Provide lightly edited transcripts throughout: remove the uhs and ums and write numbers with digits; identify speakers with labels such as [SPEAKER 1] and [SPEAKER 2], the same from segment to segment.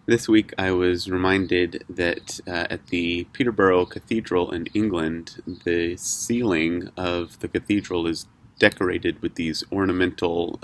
[SPEAKER 1] This week I was reminded that at the Peterborough Cathedral in England, the ceiling of the cathedral is decorated with these ornamental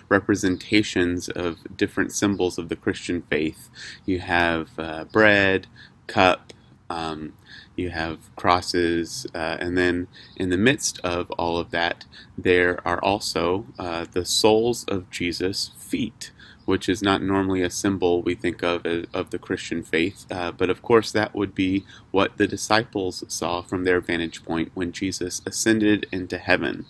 [SPEAKER 1] representations of different symbols of the Christian faith. You have bread, cup, um, you have crosses, and then in the midst of all of that, there are also the soles of Jesus' feet, which is not normally a symbol we think of the Christian faith. But of course, that would be what the disciples saw from their vantage point when Jesus ascended into heaven.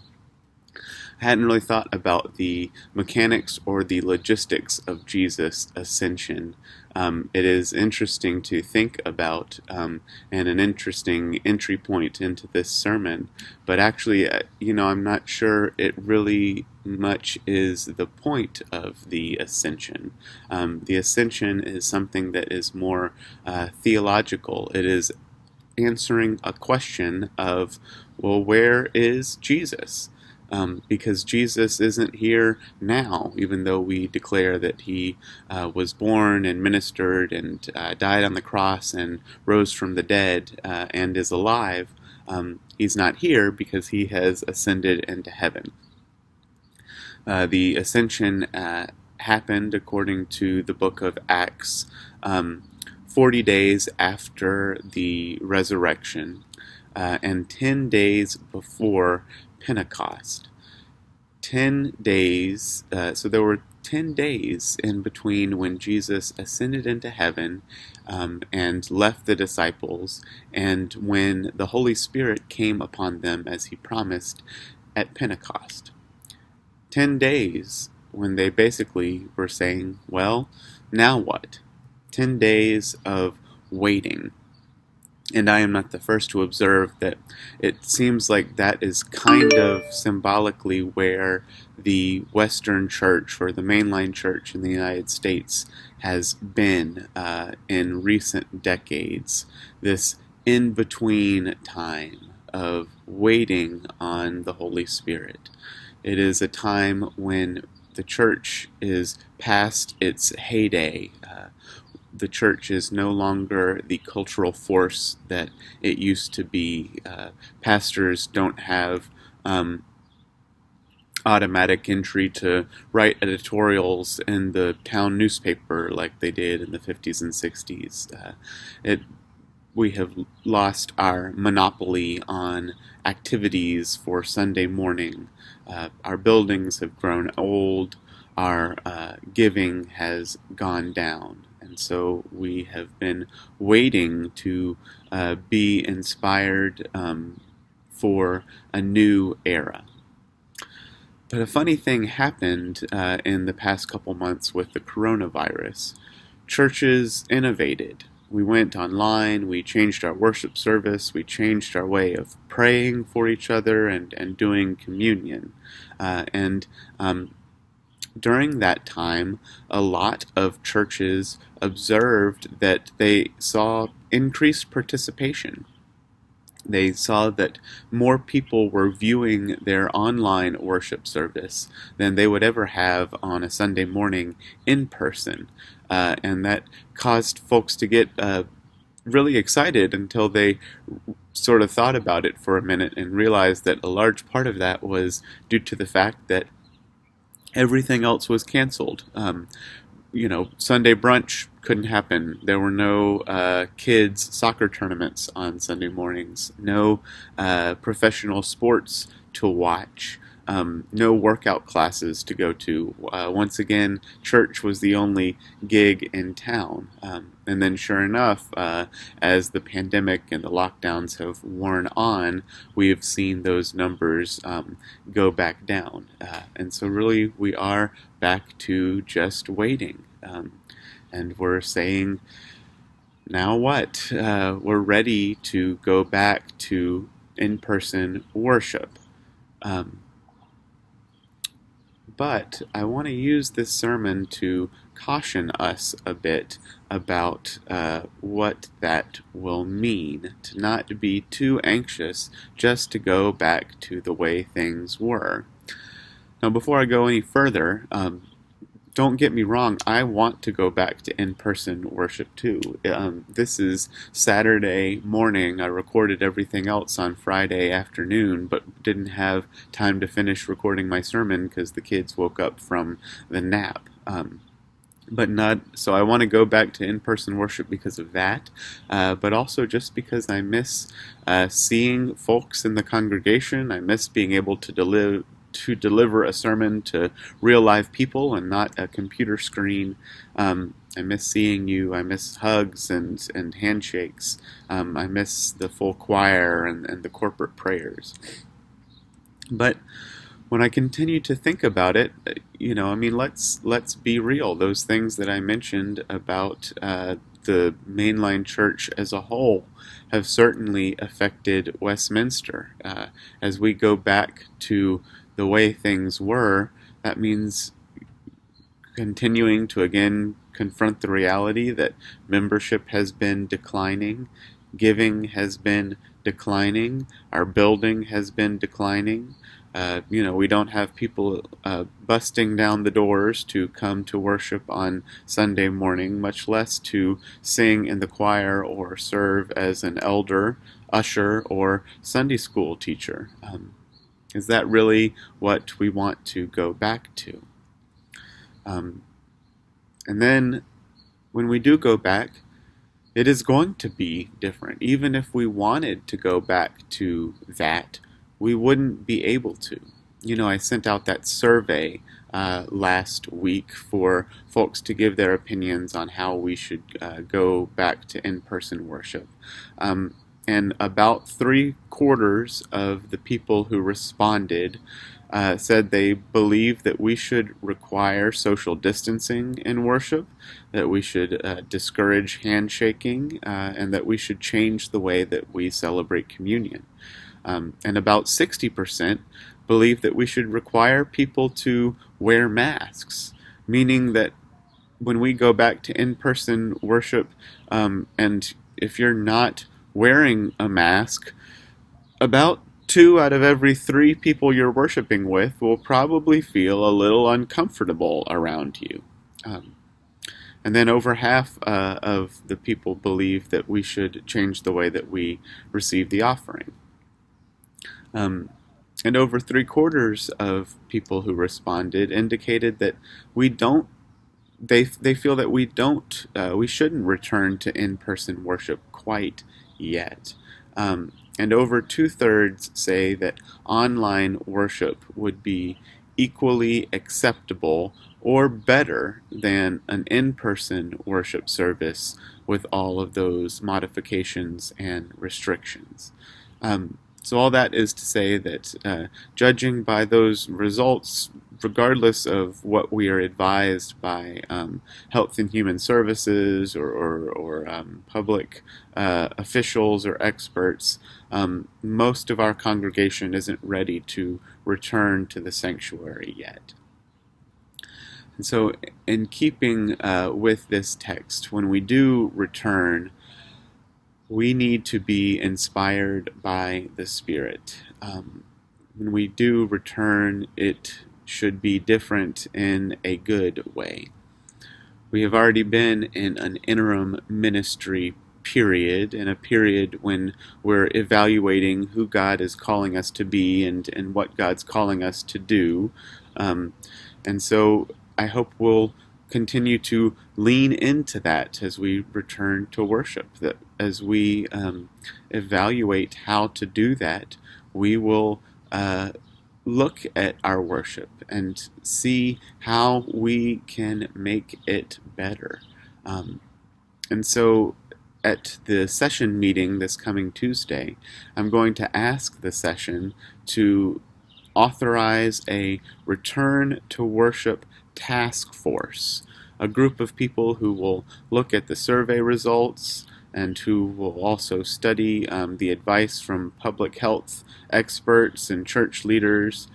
[SPEAKER 1] I hadn't really thought about the mechanics or the logistics of Jesus' ascension. It is interesting to think about, and an interesting entry point into this sermon. But actually, I'm not sure it really much is the point of the ascension. The ascension is something that is more theological. It is answering a question of, well, where is Jesus? Because Jesus isn't here now, even though we declare that he was born and ministered and died on the cross and rose from the dead and is alive. He's not here because he has ascended into heaven. The ascension happened, according to the book of Acts, 40 days after the resurrection and 10 days before Pentecost. 10 days, so there were 10 days in between when Jesus ascended into heaven and left the disciples, and when the Holy Spirit came upon them as he promised at Pentecost. 10 days when they basically were saying, well, now what? 10 days of waiting. And I am not the first to observe that it seems like that is kind of symbolically where the Western Church or the mainline church in the United States has been in recent decades. This in between time of waiting on the Holy Spirit. It is a time when the church is past its heyday. The church is no longer the cultural force that it used to be. Pastors don't have automatic entry to write editorials in the town newspaper like they did in the 50s and 60s. We have lost our monopoly on activities for Sunday morning. Our buildings have grown old. Our giving has gone down. And so we have been waiting to be inspired for a new era. But a funny thing happened in the past couple months with the coronavirus. Churches innovated. We went online, we changed our worship service, we changed our way of praying for each other and doing communion. And during that time, a lot of churches observed that they saw increased participation. They saw that more people were viewing their online worship service than they would ever have on a Sunday morning in person. And that caused folks to get really excited until they sort of thought about it for a minute and realized that a large part of that was due to the fact that everything else was canceled. Sunday brunch couldn't happen. There were no kids' soccer tournaments on Sunday mornings, no professional sports to watch, no workout classes to go to. Once again, church was the only gig in town. And then, sure enough, as the pandemic and the lockdowns have worn on, we have seen those numbers go back down. And so, really, we are back to just waiting. And we're saying, now what? We're ready to go back to in-person worship. But I want to use this sermon to caution us a bit about what that will mean, to not be too anxious just to go back to the way things were. Now, before I go any further, don't get me wrong, I want to go back to in-person worship too. This is Saturday morning. I recorded everything else on Friday afternoon, but didn't have time to finish recording my sermon because the kids woke up from the nap. But not so I want to go back to in-person worship because of that, but also just because I miss seeing folks in the congregation. I miss being able to deliver a sermon to real live people and not a computer screen. I miss seeing you. I miss hugs and handshakes. I miss the full choir and the corporate prayers. But when I continue to think about it, let's be real. Those things that I mentioned about the mainline church as a whole have certainly affected Westminster. As we go back to the way things were, that means continuing to again confront the reality that membership has been declining, giving has been declining, our building has been declining. We don't have people busting down the doors to come to worship on Sunday morning, much less to sing in the choir or serve as an elder, usher, or Sunday school teacher. Is that really what we want to go back to? And then when we do go back, it is going to be different. Even if we wanted to go back to that, we wouldn't be able to. I sent out that survey last week for folks to give their opinions on how we should go back to in-person worship. And about 3/4 of the people who responded said they believe that we should require social distancing in worship, that we should discourage handshaking, and that we should change the way that we celebrate communion. And about 60% believe that we should require people to wear masks, meaning that when we go back to in-person worship, and if you're not wearing a mask, about 2 out of every 3 people you're worshiping with will probably feel a little uncomfortable around you. And then over half of the people believe that we should change the way that we receive the offering. And over 3/4 of people who responded indicated that they feel that we shouldn't return to in-person worship quite yet. And over 2/3 say that online worship would be equally acceptable or better than an in-person worship service with all of those modifications and restrictions. So all that is to say that judging by those results, regardless of what we are advised by Health and Human Services or public officials or experts, most of our congregation isn't ready to return to the sanctuary yet. And so in keeping with this text, when we do return, we need to be inspired by the Spirit. When we do return, it should be different in a good way. We have already been in an interim ministry period, in a period when we're evaluating who God is calling us to be and what God's calling us to do. And so I hope we'll continue to lean into that as we return to worship, that as we evaluate how to do that, we will look at our worship and see how we can make it better. And so at the session meeting this coming Tuesday, I'm going to ask the session to authorize a return to worship task force, a group of people who will look at the survey results and who will also study the advice from public health experts and church leaders,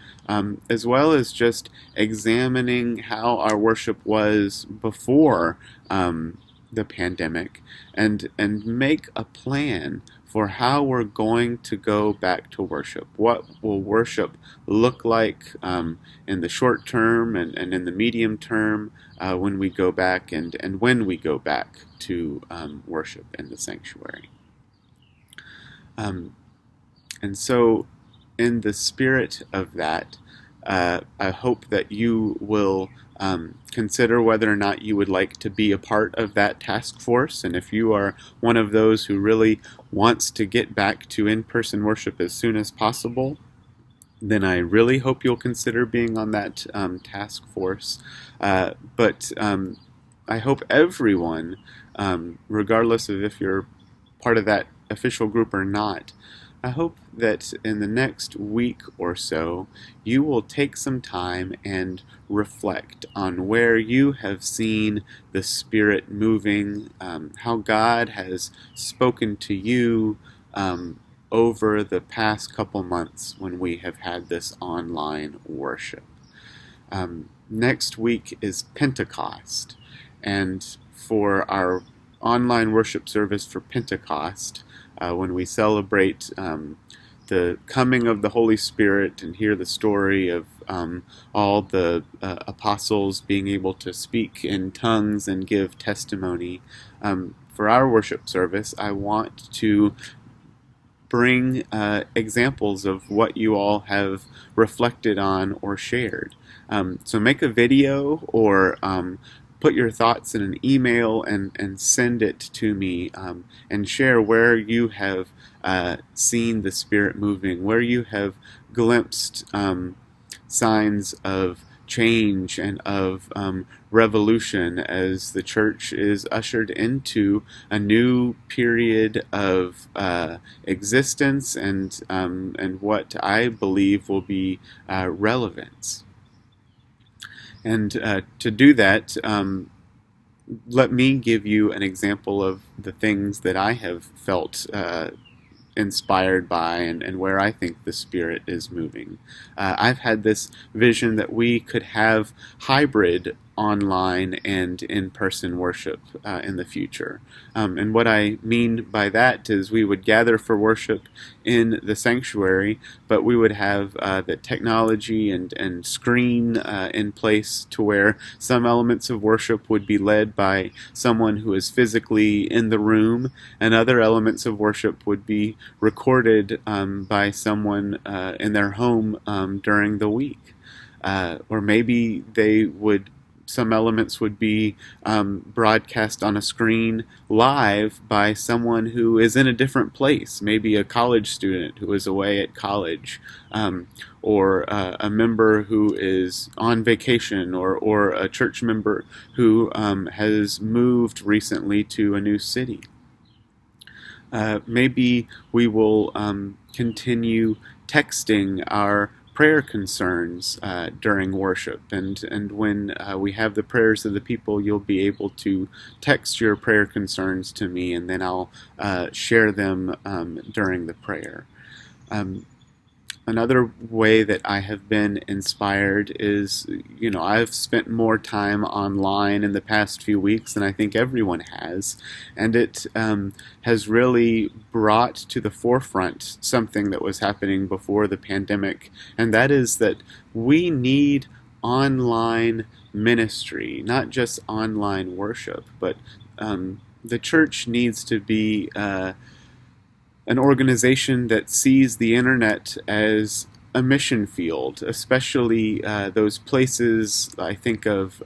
[SPEAKER 1] as well as just examining how our worship was before the pandemic, and make a plan for how we're going to go back to worship. What will worship look like in the short term and in the medium term when we go back and when we go back to worship in the sanctuary. And so, in the spirit of that, I hope that you will consider whether or not you would like to be a part of that task force. And if you are one of those who really wants to get back to in-person worship as soon as possible, then I really hope you'll consider being on that task force. But I hope everyone, regardless of if you're part of that official group or not, I hope that in the next week or so, you will take some time and reflect on where you have seen the Spirit moving, how God has spoken to you over the past couple months when we have had this online worship. Next week is Pentecost, and for our online worship service for Pentecost, when we celebrate the coming of the Holy Spirit and hear the story of all the apostles being able to speak in tongues and give testimony. For our worship service, I want to bring examples of what you all have reflected on or shared. So make a video or put your thoughts in an email and send it to me and share where you have seen the Spirit moving, where you have glimpsed signs of change and of revolution as the church is ushered into a new period of existence and what I believe will be relevance. And to do that, let me give you an example of the things that I have felt inspired by and where I think the Spirit is moving. I've had this vision that we could have hybrid online and in-person worship in the future. And what I mean by that is we would gather for worship in the sanctuary, but we would have the technology and screen in place to where some elements of worship would be led by someone who is physically in the room, and other elements of worship would be recorded by someone in their home during the week. Or maybe some elements would be broadcast on a screen live by someone who is in a different place, maybe a college student who is away at college, or a member who is on vacation, or a church member who has moved recently to a new city. Maybe we will continue texting our prayer concerns during worship, and when we have the prayers of the people, you'll be able to text your prayer concerns to me, and then I'll share them during the prayer. Another way that I have been inspired is, I've spent more time online in the past few weeks than I think everyone has, and it has really brought to the forefront something that was happening before the pandemic, and that is that we need online ministry, not just online worship, but the church needs to be an organization that sees the internet as a mission field, especially those places. I think of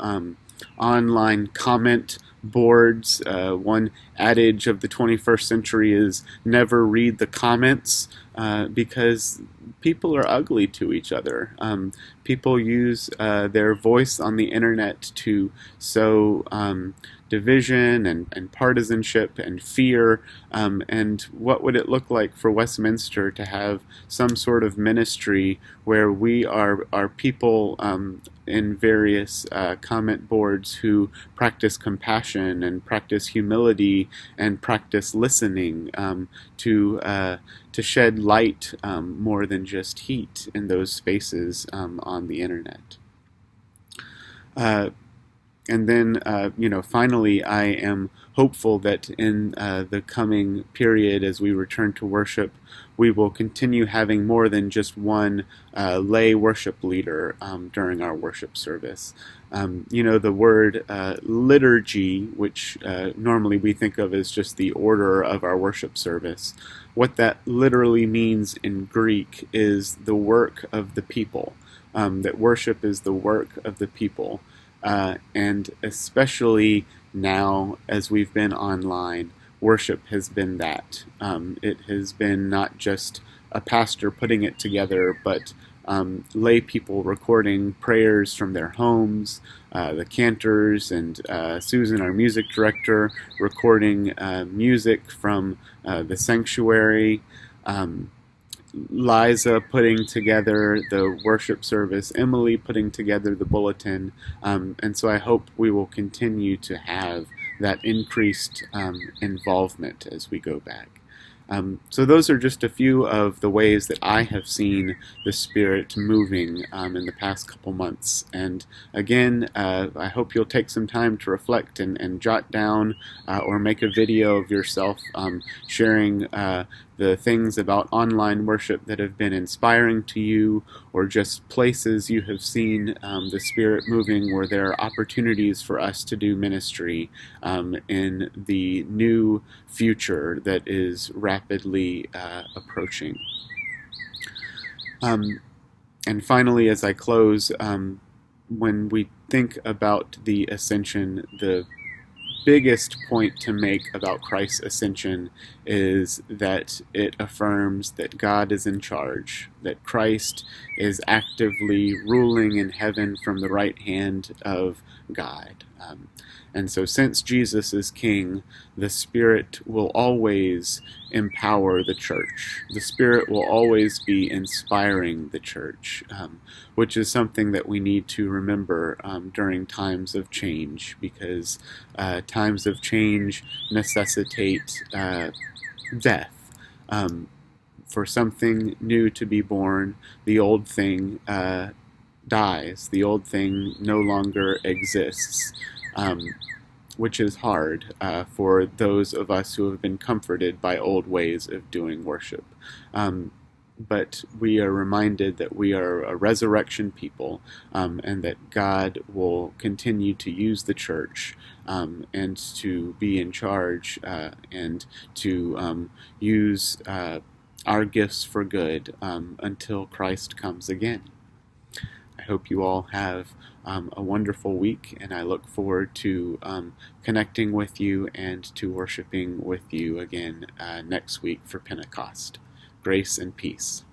[SPEAKER 1] online comment boards. One adage of the 21st century is never read the comments, because people are ugly to each other. People use their voice on the internet to sow division and partisanship and fear, and what would it look like for Westminster to have some sort of ministry where we are people in various comment boards who practice compassion and practice humility and practice listening, to shed light more than just heat in those spaces on the internet. And then, finally, I am hopeful that in the coming period, as we return to worship, we will continue having more than just one lay worship leader during our worship service. The word liturgy, which normally we think of as just the order of our worship service, what that literally means in Greek is the work of the people. That worship is the work of the people. And especially now, as we've been online, worship has been that. It has been not just a pastor putting it together, but lay people recording prayers from their homes, the cantors and Susan, our music director, recording music from the sanctuary. Liza putting together the worship service, Emily putting together the bulletin, and so I hope we will continue to have that increased involvement as we go back. So those are just a few of the ways that I have seen the Spirit moving in the past couple months. And again, I hope you'll take some time to reflect and jot down or make a video of yourself sharing the things about online worship that have been inspiring to you, or just places you have seen the Spirit moving where there are opportunities for us to do ministry in the new future that is rapidly approaching. And finally, as I close, when we think about the ascension, the biggest point to make about Christ's ascension is that it affirms that God is in charge, that Christ is actively ruling in heaven from the right hand of God. And so since Jesus is King, the Spirit will always empower the church. The Spirit will always be inspiring the church, which is something that we need to remember during times of change, because times of change necessitate death. For something new to be born, the old thing dies. The old thing no longer exists. Which is hard for those of us who have been comforted by old ways of doing worship. But we are reminded that we are a resurrection people, and that God will continue to use the church and to be in charge and to use our gifts for good until Christ comes again. I hope you all have a wonderful week, and I look forward to connecting with you and to worshiping with you again next week for Pentecost. Grace and peace.